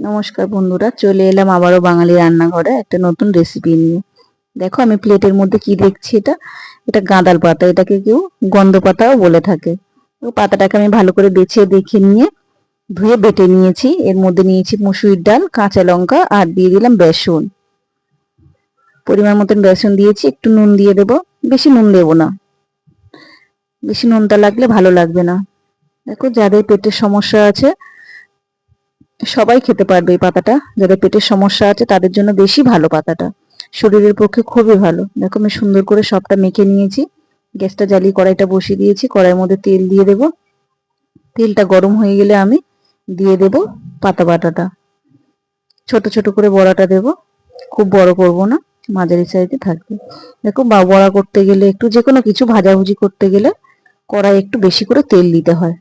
নমস্কার বন্ধুরা, চলে এলাম আবারও বাঙালি রান্নাঘরে একটা নতুন রেসিপি নিয়ে। দেখো আমি প্লেটের মধ্যে কি দেখছি, এটা এটা গাঁদাল পাতা, এটাকে কেউ গন্ধ পাতাও বলে থাকে। তো পাতাটাকে আমি ভালো করে বেছে দেখে নিয়ে ধুয়ে বেটে নিয়েছি। এর মধ্যে নিয়েছি মসুরির ডাল, কাঁচা লঙ্কা আর দিয়ে দিলাম বেসন। পরিমাণ মতন বেসন দিয়েছি, একটু নুন দিয়ে দেবো। বেশি নুন দেবো না, বেশি নুনটা লাগলে ভালো লাগবে না। দেখো যাদের পেটের সমস্যা আছে সবাই খেতে পারবে এই পাতাটা। যাদের পেটের সমস্যা আছে তাদের জন্য বেশি ভালো পাতাটা, শরীরের পক্ষে খুবই ভালো। দেখো আমি সুন্দর করে সবটা মেখে নিয়েছি। গ্যাসটা জ্বালিয়ে কড়াইটা বসিয়ে দিয়েছি। কড়াইয়ের মধ্যে তেল দিয়ে দেব। তেলটা গরম হয়ে গেলে আমি দিয়ে দেব পাতা বাটাটা। ছোট ছোট করে বড়াটা দেব, খুব বড় করব না, মাঝারি সাইজে থাকবে। দেখো বড়া করতে গেলে একটু, যে কোনো কিছু ভাজাভুজি করতে গেলে কড়াই একটু বেশি করে তেল দিতে হয়।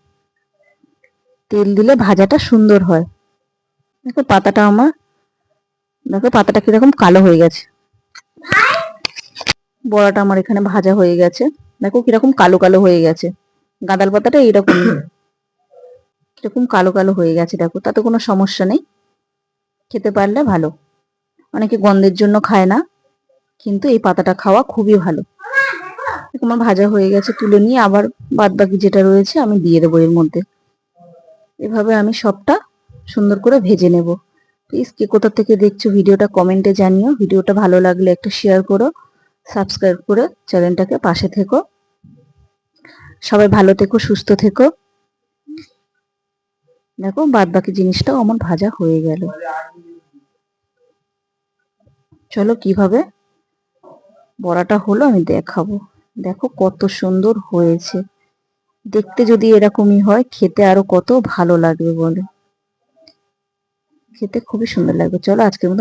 তেল দিলে ভাজাটা সুন্দর হয়। দেখো পাতাটা আমার, দেখো পাতাটা কিরকম কালো হয়ে গেছে। বড়াটা আমার এখানে ভাজা হয়ে গেছে। দেখো কিরকম কালো কালো হয়ে গেছে। গাঁদাল পাতাটা এইরকম কিরকম কালো কালো হয়ে গেছে। দেখো তাতে কোনো সমস্যা নেই, খেতে পারলে ভালো। অনেকে গন্ধের জন্য খায় না, কিন্তু এই পাতাটা খাওয়া খুবই ভালো। আমার ভাজা হয়ে গেছে, তুলে নিয়ে আবার বাদ বাকি যেটা রয়েছে আমি দিয়ে দেবো এর মধ্যে। এভাবে আমি সবটা সুন্দর করে ভেজে নেব। প্লিজ কে কোথা থেকে দেখছো ভিডিওটা কমেন্টে জানিও। ভিডিওটা ভালো লাগলে একটা শেয়ার করো, সাবস্ক্রাইব করে চ্যানেলটাকে পাশে থেকো। সবাই ভালো থেকো, সুস্থ থেকো। দেখো বাদ বাকি জিনিসটাও আমার ভাজা হয়ে গেল। চলো কিভাবে বড়াটা হলো আমি দেখাবো। দেখো কত সুন্দর হয়েছে। দেখতে যদি এরকমই হয়, খেতে আরো কত ভালো লাগবে বলে। খেতে খুবই সুন্দর লাগবে। চলো আজকের মতো